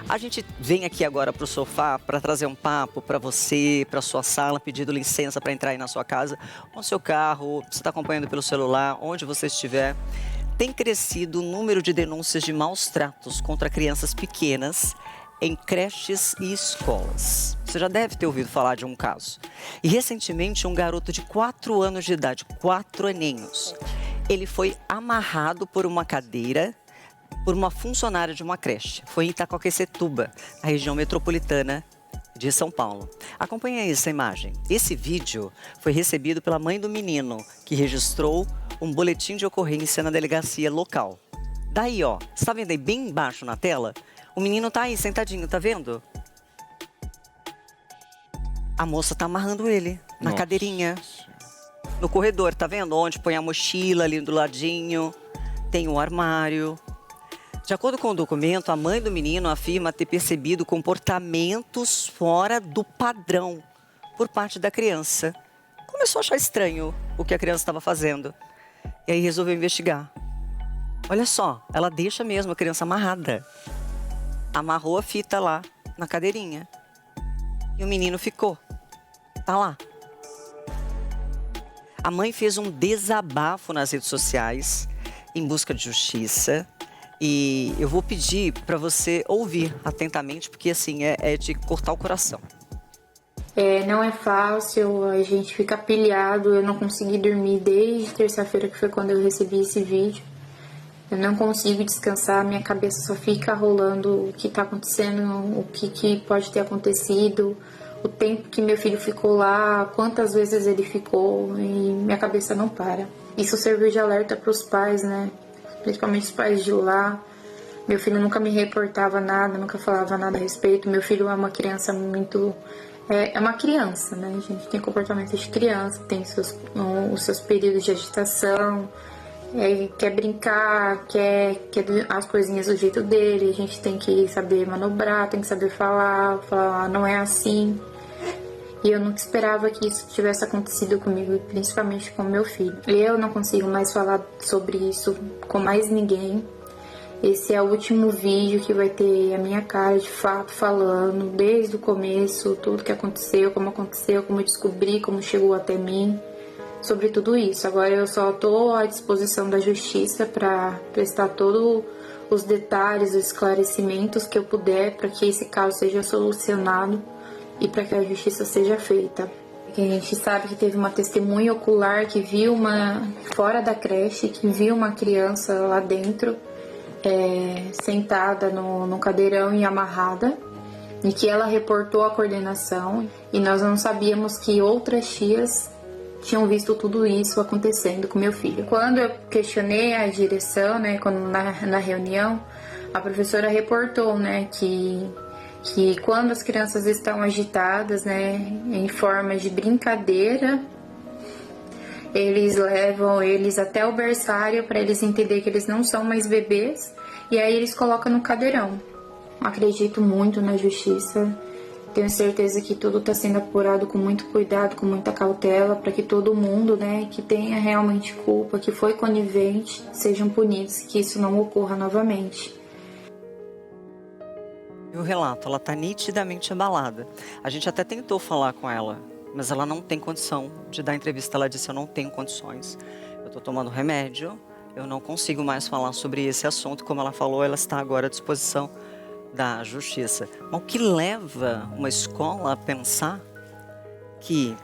A gente vem aqui agora para o sofá para trazer um papo para você, para sua sala, pedindo licença para entrar aí na sua casa, ou no seu carro, você está acompanhando pelo celular, onde você estiver. Tem crescido o número de denúncias de maus tratos contra crianças pequenas em creches e escolas. Você já deve ter ouvido falar de um caso. E recentemente um garoto de 4 anos de idade, 4 aninhos, ele foi amarrado por uma cadeira por uma funcionária de uma creche. Foi em Itaquaquecetuba, na região metropolitana de São Paulo. Acompanhe aí essa imagem. Esse vídeo foi recebido pela mãe do menino, que registrou um boletim de ocorrência na delegacia local. Daí, ó, você está vendo aí bem embaixo na tela? O menino tá aí sentadinho, tá vendo? A moça tá amarrando ele na cadeirinha. No corredor, tá vendo? Onde põe a mochila ali do ladinho. Tem o armário. De acordo com o documento, a mãe do menino afirma ter percebido comportamentos fora do padrão por parte da criança. Começou a achar estranho o que a criança estava fazendo. E aí resolveu investigar. Olha só, ela deixa mesmo a criança amarrada. Amarrou a fita lá na cadeirinha. E o menino ficou. Tá lá. A mãe fez um desabafo nas redes sociais em busca de justiça. E eu vou pedir para você ouvir atentamente, porque assim, é de cortar o coração. Não é fácil, a gente fica pilhado, eu não consegui dormir desde terça-feira, que foi quando eu recebi esse vídeo. Eu não consigo descansar, minha cabeça só fica rolando o que tá acontecendo, o que pode ter acontecido, o tempo que meu filho ficou lá, quantas vezes ele ficou, e minha cabeça não para. Isso serviu de alerta para os pais, né? Principalmente os pais de lá. Meu filho nunca me reportava nada, nunca falava nada a respeito. Meu filho é uma criança muito... É uma criança, né, gente? Tem comportamento de criança, tem os seus períodos de agitação, quer brincar, quer as coisinhas do jeito dele. A gente tem que saber manobrar, tem que saber falar não é assim. E eu nunca esperava que isso tivesse acontecido comigo, principalmente com meu filho. Eu não consigo mais falar sobre isso com mais ninguém. Esse é o último vídeo que vai ter a minha cara de fato falando, desde o começo, tudo que aconteceu, como eu descobri, como chegou até mim, sobre tudo isso. Agora eu só estou à disposição da justiça para prestar todos os detalhes, os esclarecimentos que eu puder para que esse caso seja solucionado e para que a justiça seja feita. A gente sabe que teve uma testemunha ocular que viu fora da creche, que viu uma criança lá dentro, sentada no cadeirão e amarrada, e que ela reportou à coordenação, e nós não sabíamos que outras tias tinham visto tudo isso acontecendo com meu filho. Quando eu questionei a direção, né, na reunião, a professora reportou, né, que quando as crianças estão agitadas, né, em forma de brincadeira, eles levam eles até o berçário para eles entenderem que eles não são mais bebês, e aí eles colocam no cadeirão. Acredito muito na justiça, tenho certeza que tudo está sendo apurado com muito cuidado, com muita cautela, para que todo mundo, né, que tenha realmente culpa, que foi conivente, sejam punidos, que isso não ocorra novamente. E o relato, ela está nitidamente abalada. A gente até tentou falar com ela, mas ela não tem condição de dar entrevista. Ela disse, eu não tenho condições, eu estou tomando remédio, eu não consigo mais falar sobre esse assunto. Como ela falou, ela está agora à disposição da justiça. Mas o que leva uma escola a pensar que,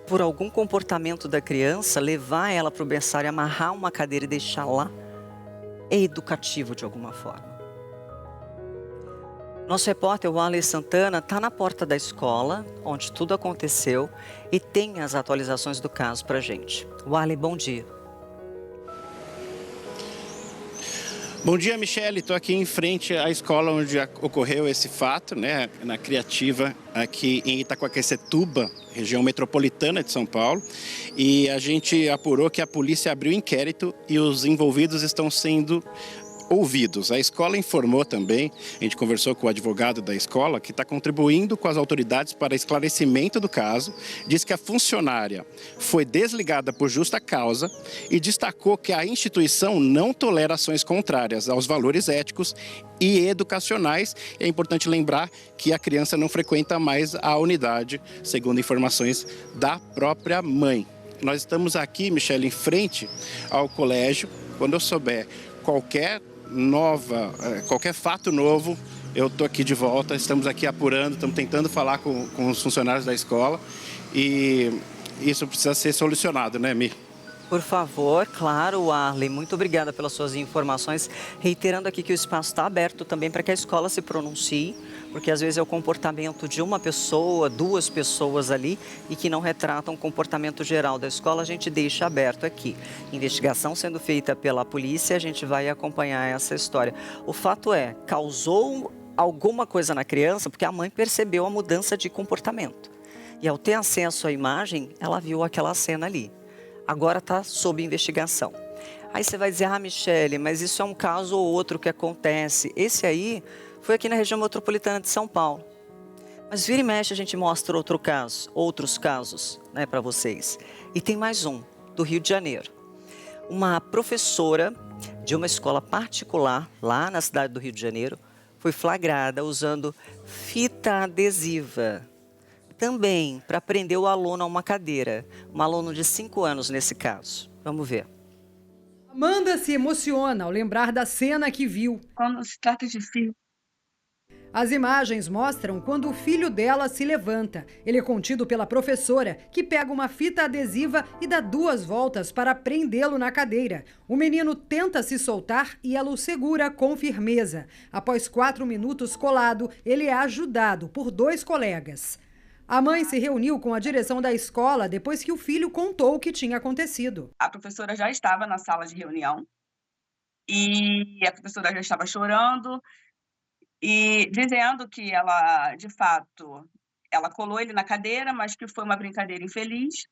por algum comportamento da criança, levar ela para o berçário, amarrar uma cadeira e deixar lá, é educativo de alguma forma? Nosso repórter, o Wally Santana, está na porta da escola, onde tudo aconteceu, e tem as atualizações do caso para a gente. Wally, bom dia. Bom dia, Michele. Estou aqui em frente à escola onde ocorreu esse fato, né, na Criativa, aqui em Itaquaquecetuba, região metropolitana de São Paulo. E a gente apurou que a polícia abriu inquérito e os envolvidos estão sendo ouvidos. A escola informou também, a gente conversou com o advogado da escola, que está contribuindo com as autoridades para esclarecimento do caso, diz que a funcionária foi desligada por justa causa e destacou que a instituição não tolera ações contrárias aos valores éticos e educacionais. É importante lembrar que a criança não frequenta mais a unidade, segundo informações da própria mãe. Nós estamos aqui, Michele, em frente ao colégio. Quando eu souber qualquer fato novo, eu estou aqui de volta. Estamos aqui apurando, estamos tentando falar com os funcionários da escola e isso precisa ser solucionado, né, Mi? Por favor, claro, Arley, muito obrigada pelas suas informações. Reiterando aqui que o espaço está aberto também para que a escola se pronuncie, porque às vezes é o comportamento de uma pessoa, 2 pessoas ali, e que não retratam o comportamento geral da escola, a gente deixa aberto aqui. Investigação sendo feita pela polícia, a gente vai acompanhar essa história. O fato é, causou alguma coisa na criança, porque a mãe percebeu a mudança de comportamento. E ao ter acesso à imagem, ela viu aquela cena ali. Agora está sob investigação. Aí você vai dizer, Michele, mas isso é um caso ou outro que acontece. Esse aí foi aqui na região metropolitana de São Paulo. Mas vira e mexe a gente mostra outros casos, né, para vocês. E tem mais um, do Rio de Janeiro. Uma professora de uma escola particular, lá na cidade do Rio de Janeiro, foi flagrada usando fita adesiva. Também para prender o aluno a uma cadeira. Um aluno de 5 anos nesse caso. Vamos ver. Amanda se emociona ao lembrar da cena que viu. Quando se trata de filho. As imagens mostram quando o filho dela se levanta. Ele é contido pela professora, que pega uma fita adesiva e dá 2 voltas para prendê-lo na cadeira. O menino tenta se soltar e ela o segura com firmeza. Após 4 minutos colado, ele é ajudado por 2 colegas. A mãe se reuniu com a direção da escola depois que o filho contou o que tinha acontecido. A professora já estava na sala de reunião e a professora já estava chorando e dizendo que ela, de fato, ela colou ele na cadeira, mas que foi uma brincadeira infeliz,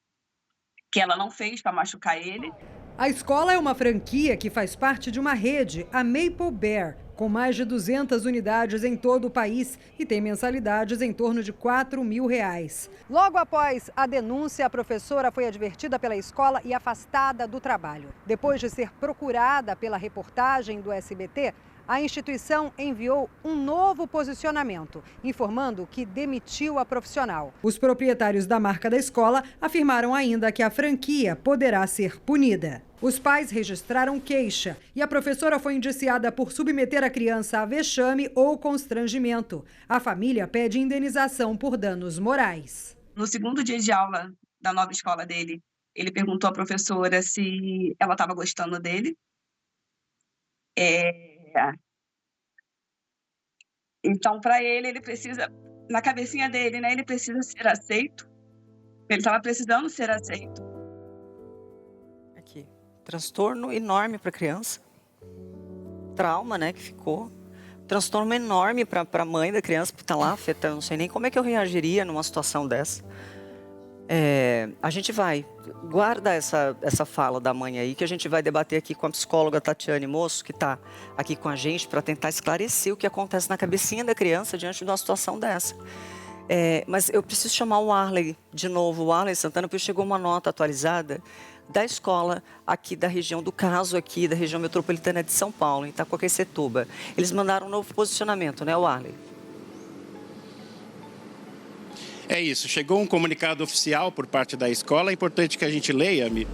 que ela não fez para machucar ele. A escola é uma franquia que faz parte de uma rede, a Maple Bear, com mais de 200 unidades em todo o país e tem mensalidades em torno de R$4.000. Logo após a denúncia, a professora foi advertida pela escola e afastada do trabalho. Depois de ser procurada pela reportagem do SBT, a instituição enviou um novo posicionamento, informando que demitiu a profissional. Os proprietários da marca da escola afirmaram ainda que a franquia poderá ser punida. Os pais registraram queixa e a professora foi indiciada por submeter a criança a vexame ou constrangimento. A família pede indenização por danos morais. No segundo dia de aula da nova escola dele, ele perguntou à professora se ela estava gostando dele. Então, para ele precisa, na cabecinha dele, né, ele precisa ser aceito. Ele estava precisando ser aceito. Aqui, transtorno enorme para a criança. Trauma, né, que ficou. Transtorno enorme para a mãe da criança que está lá afetando. Não sei nem como é que eu reagiria numa situação dessa. A gente vai, guarda essa fala da mãe aí, que a gente vai debater aqui com a psicóloga Tatiane Moço, que está aqui com a gente para tentar esclarecer o que acontece na cabecinha da criança diante de uma situação dessa. Mas eu preciso chamar o Arley de novo, o Arley Santana, porque chegou uma nota atualizada da escola aqui da região, do caso aqui da região metropolitana de São Paulo, em Itacoaquecetuba. Eles mandaram um novo posicionamento, né, o Arley? É isso, chegou um comunicado oficial por parte da escola, é importante que a gente leia, Mi.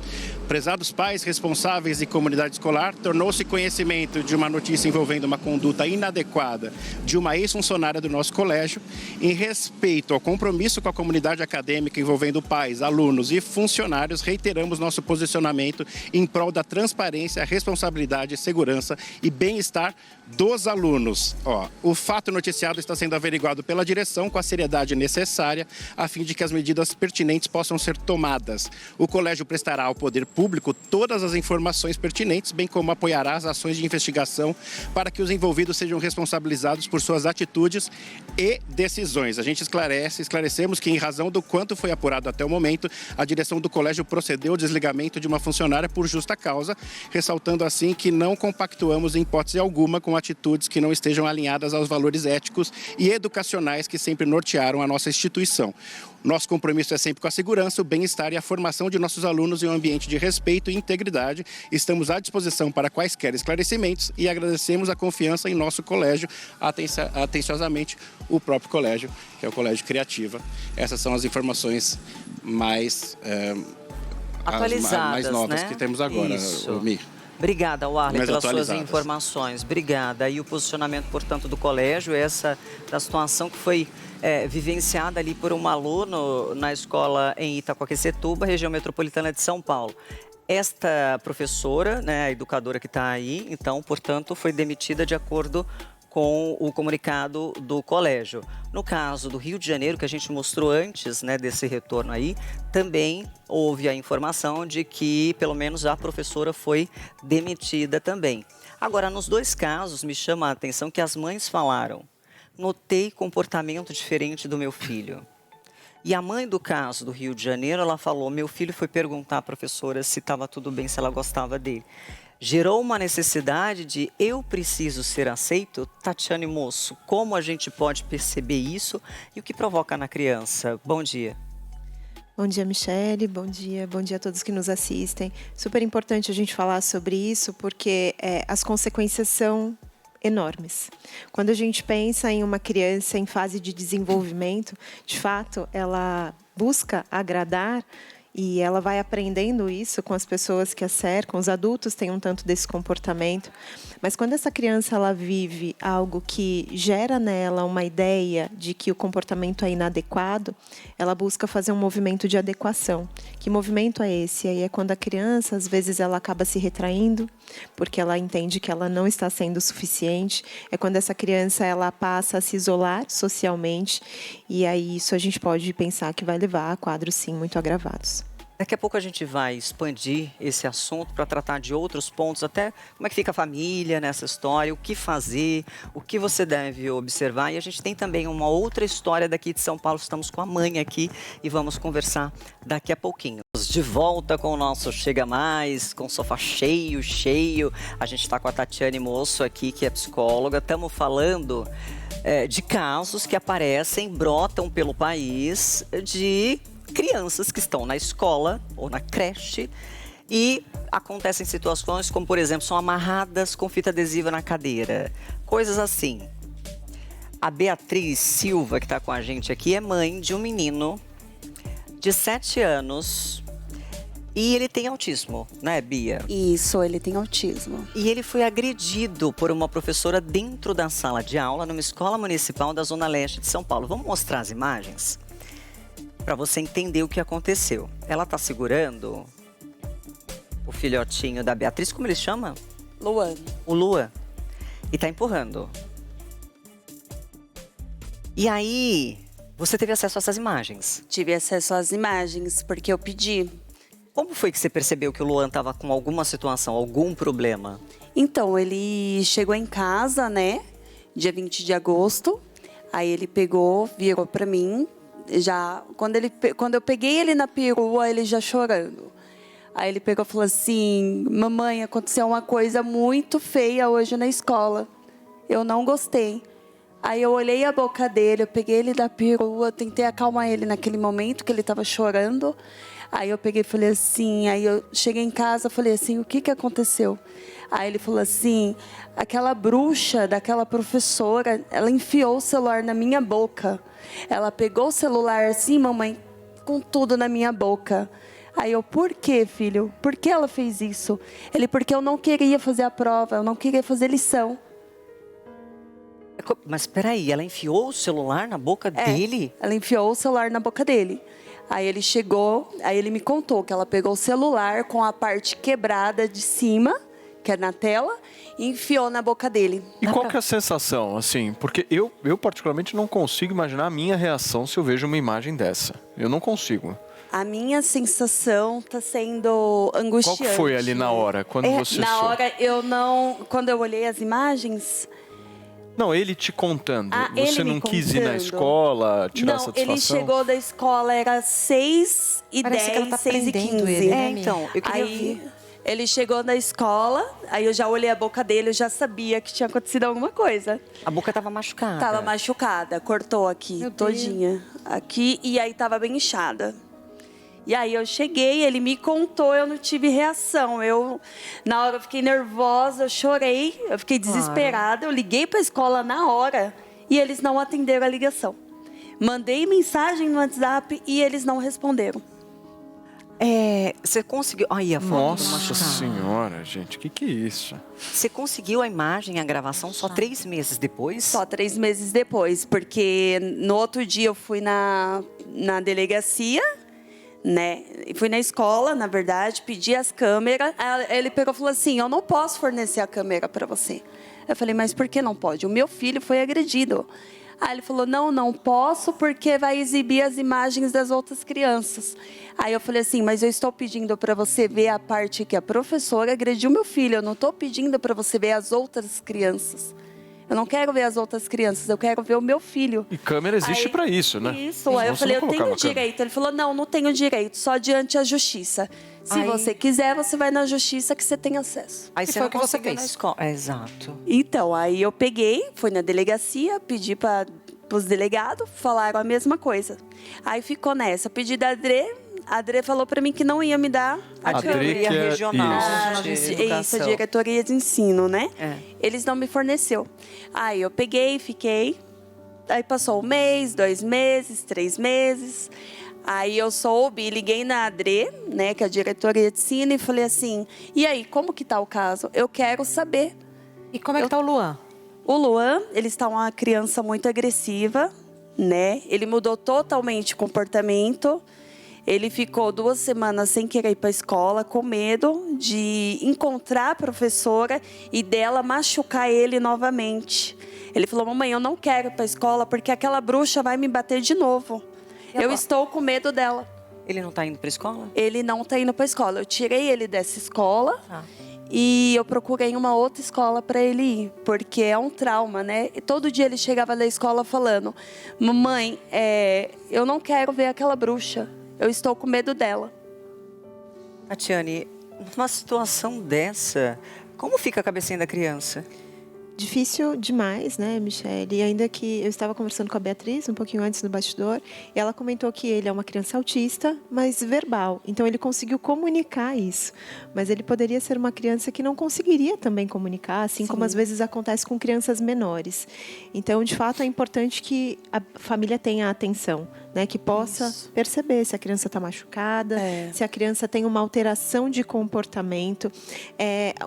Prezados pais, responsáveis e comunidade escolar, tornou-se conhecimento de uma notícia envolvendo uma conduta inadequada de uma ex-funcionária do nosso colégio. Em respeito ao compromisso com a comunidade acadêmica envolvendo pais, alunos e funcionários, reiteramos nosso posicionamento em prol da transparência, responsabilidade, segurança e bem-estar dos alunos. O fato noticiado está sendo averiguado pela direção com a seriedade necessária a fim de que as medidas pertinentes possam ser tomadas. O colégio prestará ao poder público todas as informações pertinentes, bem como apoiará as ações de investigação para que os envolvidos sejam responsabilizados por suas atitudes e decisões. A gente esclarecemos que, em razão do quanto foi apurado até o momento, a direção do colégio procedeu ao desligamento de uma funcionária por justa causa, ressaltando assim que não compactuamos em hipótese alguma com atitudes que não estejam alinhadas aos valores éticos e educacionais que sempre nortearam a nossa instituição. Nosso compromisso é sempre com a segurança, o bem-estar e a formação de nossos alunos em um ambiente de respeito e integridade. Estamos à disposição para quaisquer esclarecimentos e agradecemos a confiança em nosso colégio, atenciosamente o próprio colégio, que é o Colégio Criativa. Essas são as informações mais atualizadas, mais novas, né, que temos agora, Mi. Obrigada, Warley, pelas suas informações. Obrigada. E o posicionamento, portanto, do colégio, essa da situação que foi vivenciada ali por um aluno na escola em Itaquaquecetuba, região metropolitana de São Paulo. Esta professora, né, a educadora que está aí, então, portanto, foi demitida de acordo com o comunicado do colégio. No caso do Rio de Janeiro, que a gente mostrou antes, né, desse retorno aí, também houve a informação de que pelo menos a professora foi demitida também. Agora, nos dois casos, me chama a atenção que as mães falaram: notei comportamento diferente do meu filho. E a mãe do caso do Rio de Janeiro, ela falou: meu filho foi perguntar à professora se estava tudo bem, se ela gostava dele. Gerou uma necessidade de eu preciso ser aceito? Tatiane Moço, como a gente pode perceber isso e o que provoca na criança? Bom dia. Bom dia, Michele. Bom dia a todos que nos assistem. Super importante a gente falar sobre isso porque as consequências são enormes. Quando a gente pensa em uma criança em fase de desenvolvimento, de fato, ela busca agradar e ela vai aprendendo isso com as pessoas que a cercam. Os adultos têm um tanto desse comportamento. Mas quando essa criança ela vive algo que gera nela uma ideia de que o comportamento é inadequado, ela busca fazer um movimento de adequação. Que movimento é esse? Aí é quando a criança, às vezes, ela acaba se retraindo, porque ela entende que ela não está sendo suficiente. É quando essa criança ela passa a se isolar socialmente. E aí isso a gente pode pensar que vai levar a quadros, sim, muito agravados. Daqui a pouco a gente vai expandir esse assunto para tratar de outros pontos, até como é que fica a família nessa história, o que fazer, o que você deve observar. E a gente tem também uma outra história daqui de São Paulo, estamos com a mãe aqui e vamos conversar daqui a pouquinho. De volta com o nosso Chega Mais, com o sofá cheio. A gente está com a Tatiane Moço aqui, que é psicóloga. Estamos falando de casos que aparecem, brotam pelo país, de crianças que estão na escola ou na creche e acontecem situações como, por exemplo, são amarradas com fita adesiva na cadeira. Coisas assim. A Beatriz Silva, que está com a gente aqui, é mãe de um menino de 7 anos e ele tem autismo, né, Bia? Isso, ele tem autismo. E ele foi agredido por uma professora dentro da sala de aula numa escola municipal da Zona Leste de São Paulo. Vamos mostrar as imagens? Para você entender o que aconteceu. Ela está segurando o filhotinho da Beatriz, como ele chama? Luan. O Luan. E está empurrando. E aí, você teve acesso a essas imagens? Tive acesso às imagens, porque eu pedi. Como foi que você percebeu que o Luan estava com alguma situação, algum problema? Então, ele chegou em casa, né? Dia 20 de agosto. Aí ele pegou, virou para mim. Já, quando eu peguei ele na perua, ele já chorando. Aí ele pegou e falou assim: mamãe, aconteceu uma coisa muito feia hoje na escola. Eu não gostei. Aí eu olhei a boca dele, eu peguei ele da perua, tentei acalmar ele naquele momento que ele estava chorando. Aí eu peguei e falei assim, aí eu cheguei em casa, falei assim: o que aconteceu? Aí ele falou assim: aquela bruxa daquela professora, ela enfiou o celular na minha boca. Ela pegou o celular assim, mamãe, com tudo na minha boca. Aí eu: por quê, filho? Por que ela fez isso? Ele: porque eu não queria fazer a prova, eu não queria fazer lição. Mas espera aí, ela enfiou o celular na boca dele? Ela enfiou o celular na boca dele. Aí ele chegou, aí ele me contou que ela pegou o celular com a parte quebrada de cima, que é na tela, e enfiou na boca dele. E qual que é a sensação, assim? Porque eu particularmente não consigo imaginar a minha reação se eu vejo uma imagem dessa. Eu não consigo. A minha sensação tá sendo angustiante. Qual que foi ali na hora, quando você Na soube? hora, eu não... Quando eu olhei as imagens... Não, ele te contando. Você ele me não quis ir na contando. escola, tirar Não, satisfação? ele chegou da escola, era 6h10, Parece que ela tá 6h15. prendendo ele, né, amiga? Então, eu queria Aí, ver. ele chegou da escola, aí eu já olhei a boca dele, eu já sabia que tinha acontecido alguma coisa. A boca estava machucada. Tava machucada, cortou aqui, Meu Deus. todinha. Aqui, e aí tava bem inchada. E aí eu cheguei, ele me contou, eu não tive reação. Na hora eu fiquei nervosa, eu chorei, eu fiquei desesperada. Eu liguei para a escola na hora e eles não atenderam a ligação. Mandei mensagem no WhatsApp e eles não responderam. Você conseguiu... Aí, a foto do Nossa machucado. senhora, gente, que é isso? Você conseguiu a imagem, a gravação só 3 meses depois? Só 3 meses depois, porque no outro dia eu fui na delegacia, né? E fui na escola, na verdade, pedi as câmeras. Aí ele pegou e falou assim: eu não posso fornecer a câmera para você. Eu falei: mas por que não pode? O meu filho foi agredido. Aí ele falou: não posso porque vai exibir as imagens das outras crianças. Aí eu falei assim: mas eu estou pedindo para você ver a parte que a professora agrediu meu filho. Eu não estou pedindo para você ver as outras crianças. Eu não quero ver as outras crianças, eu quero ver o meu filho. E câmera existe Aí, pra isso, né? Isso, aí eu falei: eu tenho direito. Ele falou: não tenho direito, só diante a justiça. Se você quiser, você vai na justiça que você tem acesso. Aí você foi não o que você conseguiu na fez. escola. Exato. Então, aí eu peguei, fui na delegacia, pedi para os delegados, falaram a mesma coisa. Aí ficou nessa, pedi da Adrê, a Adrê falou para mim que não ia me dar a A Adrê câmera. que é- diretoria regional isso. de Isso, educação. a diretoria de ensino, né? É. Eles não me forneceu. Aí eu peguei, fiquei. Aí passou 1 mês, 2 meses, 3 meses. Aí eu soube, liguei na Adrê, né, que é a diretoria de ensino, e falei assim: e aí, como que tá o caso? Eu quero saber. E como é que tá o Luan? O Luan, ele está uma criança muito agressiva, né? Ele mudou totalmente o comportamento. Ele ficou 2 semanas sem querer ir para a escola, com medo de encontrar a professora e dela machucar ele novamente. Ele falou: mamãe, eu não quero ir para a escola porque aquela bruxa vai me bater de novo. Eu estou com medo dela. Ele não tá indo pra escola? Ele não está indo para a escola. Eu tirei ele dessa escola. Ah. E eu procurei uma outra escola para ele ir, porque é um trauma, né? E todo dia ele chegava da escola falando: mamãe, eu não quero ver aquela bruxa, eu estou com medo dela. Tatiane, numa situação dessa, como fica a cabecinha da criança? Difícil demais, né, Michele? E ainda que eu estava conversando com a Beatriz um pouquinho antes no bastidor, e ela comentou que ele é uma criança autista, mas verbal. Então ele conseguiu comunicar isso. Mas ele poderia ser uma criança que não conseguiria também comunicar, assim como às vezes acontece com crianças menores. Então, de fato, é importante que a família tenha atenção, né, que possa perceber se a criança está machucada, se a criança tem uma alteração de comportamento.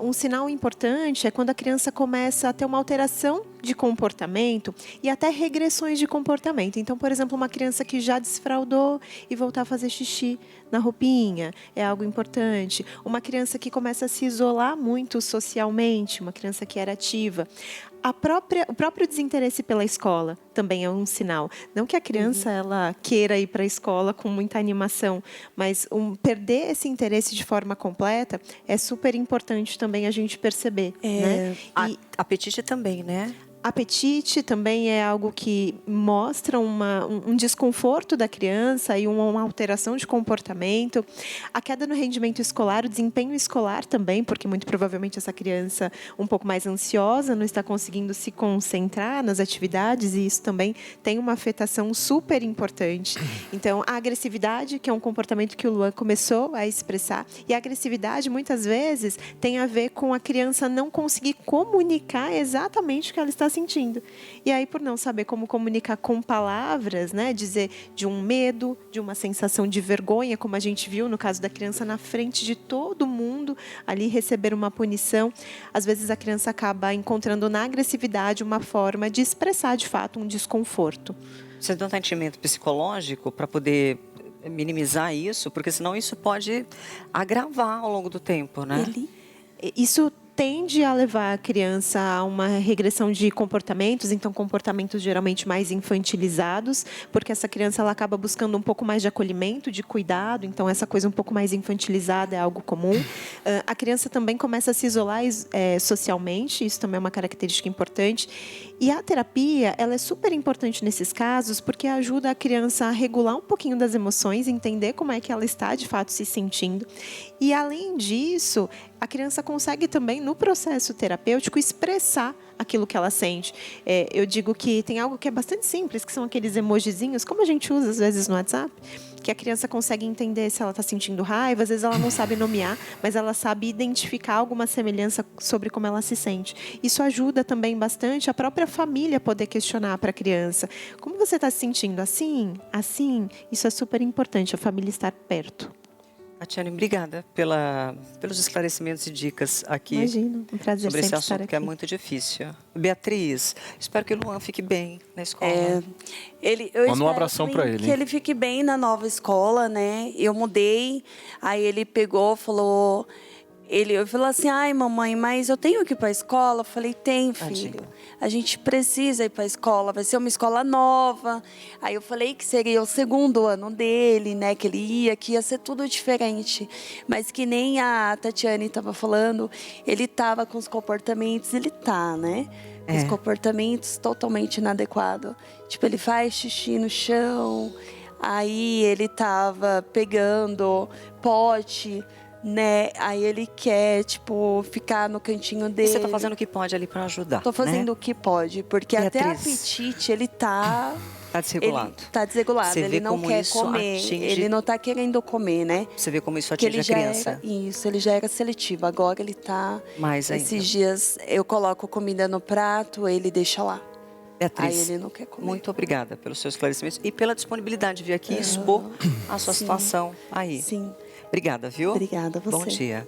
Um sinal importante é quando a criança começa a ter uma alteração de comportamento e até regressões de comportamento. Então, por exemplo, uma criança que já desfraldou e voltar a fazer xixi na roupinha é algo importante. Uma criança que começa a se isolar muito socialmente, uma criança que era ativa. O próprio desinteresse pela escola também é um sinal. Não que a criança ela queira ir para a escola com muita animação, mas perder esse interesse de forma completa é super importante também a gente perceber. Né? E Apetite também, né? apetite também é algo que mostra um desconforto da criança e uma alteração de comportamento. A queda no rendimento escolar, o desempenho escolar também, porque muito provavelmente essa criança um pouco mais ansiosa não está conseguindo se concentrar nas atividades e isso também tem uma afetação super importante. Então, a agressividade, que é um comportamento que o Luan começou a expressar, e a agressividade muitas vezes tem a ver com a criança não conseguir comunicar exatamente o que ela está sentindo. E aí, por não saber como comunicar com palavras, né, dizer de um medo, de uma sensação de vergonha, como a gente viu no caso da criança na frente de todo mundo, ali receber uma punição, às vezes a criança acaba encontrando na agressividade uma forma de expressar de fato um desconforto. Você tem um atendimento psicológico para poder minimizar isso? Porque senão isso pode agravar ao longo do tempo, né? Isso tende a levar a criança a uma regressão de comportamentos, então comportamentos geralmente mais infantilizados, porque essa criança ela acaba buscando um pouco mais de acolhimento, de cuidado, então essa coisa um pouco mais infantilizada é algo comum. A criança também começa a se isolar socialmente, isso também é uma característica importante. E a terapia, ela é super importante nesses casos, porque ajuda a criança a regular um pouquinho das emoções, entender como é que ela está de fato se sentindo. E além disso, a criança consegue também, no processo terapêutico, expressar aquilo que ela sente. Eu digo que tem algo que é bastante simples, que são aqueles emojizinhos, como a gente usa às vezes no WhatsApp, que a criança consegue entender se ela está sentindo raiva, às vezes ela não sabe nomear, mas ela sabe identificar alguma semelhança sobre como ela se sente. Isso ajuda também bastante a própria família a poder questionar para a criança. Como você está se sentindo? Assim? Assim? Isso é super importante, a família estar perto. Tatiane, obrigada pelos esclarecimentos e dicas aqui. Imagino, um prazer sobre esse sempre assunto estar que é aqui. muito difícil. Beatriz, espero que o Luan fique bem na escola. Manda um abração pra ele, Que hein? ele fique bem na nova escola, né? Eu mudei, aí ele pegou, falou... Ele falou assim, ai mamãe, mas eu tenho que ir para a escola? Eu falei, tem, filho. Tadinho. A gente precisa ir para a escola, vai ser uma escola nova. Aí eu falei que seria o segundo ano dele, né? Que ele ia, que ia ser tudo diferente. Mas que nem a Tatiane estava falando, ele estava com os comportamentos, ele tá, né? Os comportamentos totalmente inadequados. Tipo, ele faz xixi no chão, aí ele tava pegando pote, né? Aí ele quer, tipo, ficar no cantinho E dele. você está fazendo o que pode ali para ajudar. Tô fazendo né? o que pode, porque até Beatriz. apetite ele tá... Tá desregulado. Ele tá desregulado, Você vê ele não como quer isso comer, atinge- ele não tá querendo comer, né? Você vê como isso Que atinge ele a já criança. era, isso, ele já era seletivo, agora ele tá... Mais ainda. Esses dias eu coloco comida no prato, ele deixa lá. Beatriz, Aí ele não quer comer. muito obrigada pelos seus esclarecimentos e pela disponibilidade de vir aqui expor a sua situação aí. Sim. Obrigada, viu? Obrigada a você. Bom dia.